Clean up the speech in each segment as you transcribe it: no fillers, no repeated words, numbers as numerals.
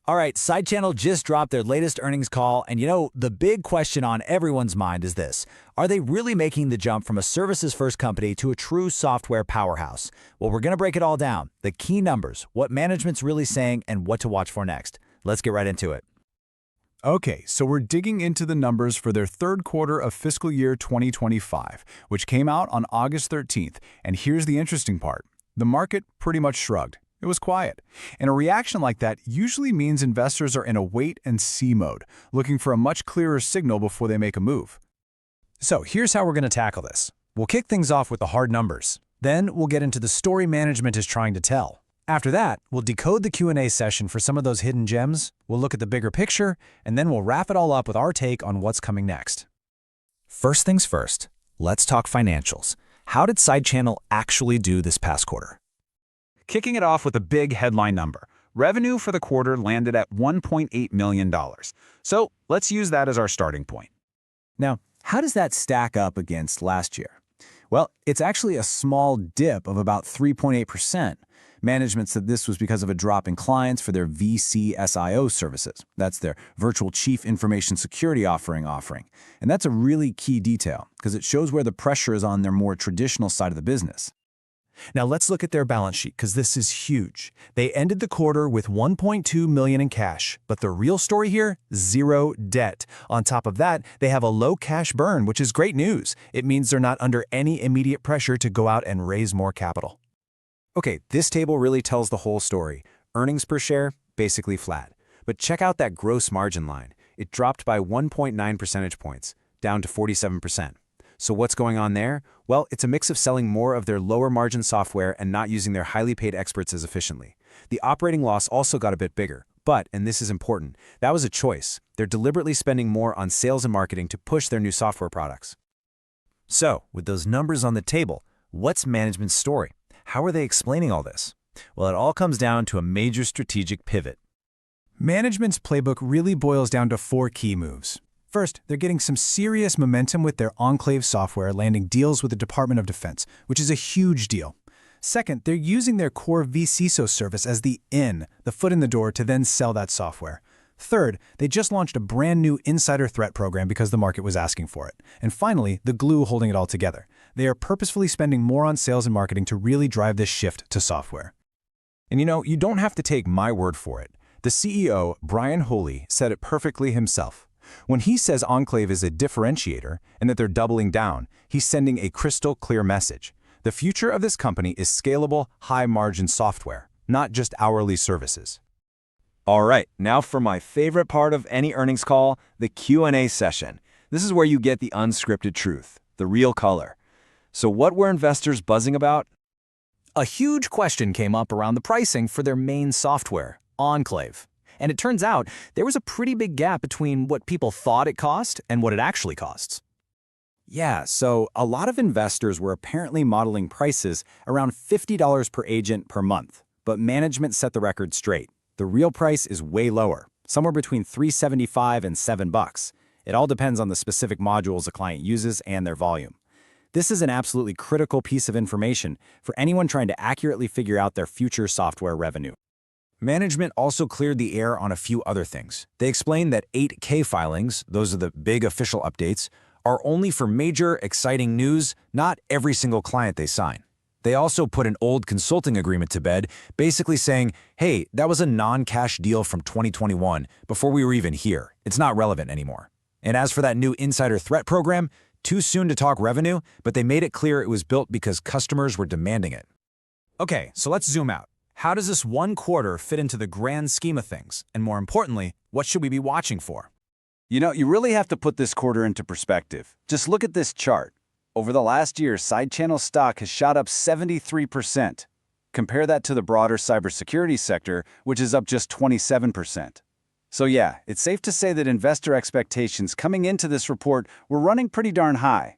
All right, SideChannel just dropped their latest earnings call, and the big question on everyone's mind is this. Are they really making the jump from a services-first company to a true software powerhouse? Well, we're going to break it all down. The key numbers, what management's really saying, and what to watch for next. Let's get right into it. Okay, so we're digging into the numbers for their third quarter of fiscal year 2025, which came out on August 13th, and here's the interesting part. The market pretty much shrugged. It was quiet. And a reaction like that usually means investors are in a wait-and-see mode, looking for a much clearer signal before they make a move. So here's how we're going to tackle this. We'll kick things off with the hard numbers. Then we'll get into the story management is trying to tell. After that, we'll decode the Q&A session for some of those hidden gems, we'll look at the bigger picture, and then we'll wrap it all up with our take on what's coming next. First things first, let's talk financials. How did SideChannel actually do this past quarter? Kicking it off with a big headline number. Revenue for the quarter landed at $1.8 million. So let's use that as our starting point. Now, how does that stack up against last year? Well, it's actually a small dip of about 3.8%. Management said this was because of a drop in clients for their vCISO services. That's their Virtual Chief Information Security offering. And that's a really key detail because it shows where the pressure is on their more traditional side of the business. Now let's look at their balance sheet because this is huge. They ended the quarter with $1.2 million in cash, but the real story here, zero debt. On top of that, they have a low cash burn, which is great news. It means they're not under any immediate pressure to go out and raise more capital. Okay, this table really tells the whole story. Earnings per share, basically flat. But check out that gross margin line. It dropped by 1.9 percentage points, down to 47%. So what's going on there? Well, it's a mix of selling more of their lower margin software and not using their highly paid experts as efficiently. The operating loss also got a bit bigger, but, and this is important, that was a choice. They're deliberately spending more on sales and marketing to push their new software products. So, with those numbers on the table, what's management's story? How are they explaining all this? Well, it all comes down to a major strategic pivot. Management's playbook really boils down to 4 key moves. First, they're getting some serious momentum with their Enclave software, landing deals with the Department of Defense, which is a huge deal. Second, they're using their core vCISO service as the foot in the door to then sell that software. Third, they just launched a brand new insider threat program because the market was asking for it. And finally, the glue holding it all together. They are purposefully spending more on sales and marketing to really drive this shift to software. And you don't have to take my word for it. The CEO, Brian Hooley, said it perfectly himself. When he says Enclave is a differentiator and that they're doubling down, he's sending a crystal clear message. The future of this company is scalable, high-margin software, not just hourly services. All right, now for my favorite part of any earnings call, the Q&A session. This is where you get the unscripted truth, the real color. So what were investors buzzing about? A huge question came up around the pricing for their main software, Enclave. And it turns out there was a pretty big gap between what people thought it cost and what it actually costs. Yeah, so a lot of investors were apparently modeling prices around $50 per agent per month. But management set the record straight. The real price is way lower, somewhere between $3.75 and $7. It all depends on the specific modules a client uses and their volume. This is an absolutely critical piece of information for anyone trying to accurately figure out their future software revenue. Management also cleared the air on a few other things. They explained that 8K filings, those are the big official updates, are only for major, exciting news, not every single client they sign. They also put an old consulting agreement to bed, basically saying, hey, that was a non-cash deal from 2021 before we were even here. It's not relevant anymore. And as for that new insider threat program, too soon to talk revenue, but they made it clear it was built because customers were demanding it. Okay, so let's zoom out. How does this one quarter fit into the grand scheme of things? And more importantly, what should we be watching for? You really have to put this quarter into perspective. Just look at this chart. Over the last year, SideChannel stock has shot up 73%. Compare that to the broader cybersecurity sector, which is up just 27%. So yeah, it's safe to say that investor expectations coming into this report were running pretty darn high.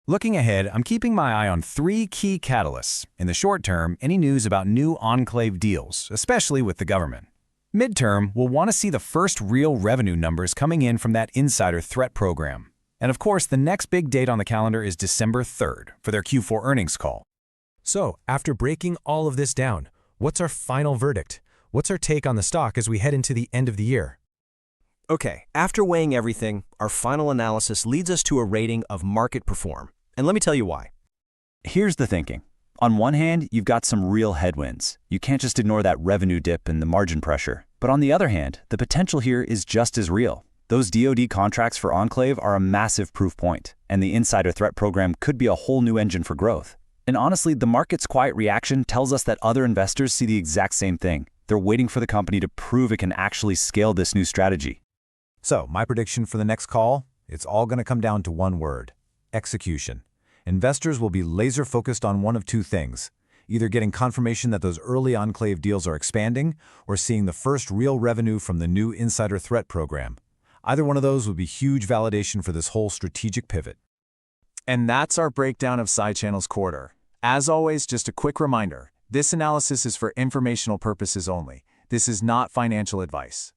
Looking ahead, I'm keeping my eye on 3 key catalysts. In the short term, any news about new Enclave deals, especially with the government. Midterm, we'll want to see the first real revenue numbers coming in from that insider threat program. And of course, the next big date on the calendar is December 3rd for their Q4 earnings call. So, after breaking all of this down, what's our final verdict? What's our take on the stock as we head into the end of the year? Okay, after weighing everything, our final analysis leads us to a rating of market perform. And let me tell you why. Here's the thinking. On one hand, you've got some real headwinds. You can't just ignore that revenue dip and the margin pressure. But on the other hand, the potential here is just as real. Those DoD contracts for Enclave are a massive proof point, and the insider threat program could be a whole new engine for growth. And honestly, the market's quiet reaction tells us that other investors see the exact same thing. They're waiting for the company to prove it can actually scale this new strategy. So, my prediction for the next call, it's all going to come down to one word: execution. Investors will be laser-focused on one of two things: either getting confirmation that those early Enclave deals are expanding, or seeing the first real revenue from the new insider threat program. Either one of those would be huge validation for this whole strategic pivot. And that's our breakdown of SideChannel's quarter. As always, just a quick reminder, this analysis is for informational purposes only. This is not financial advice.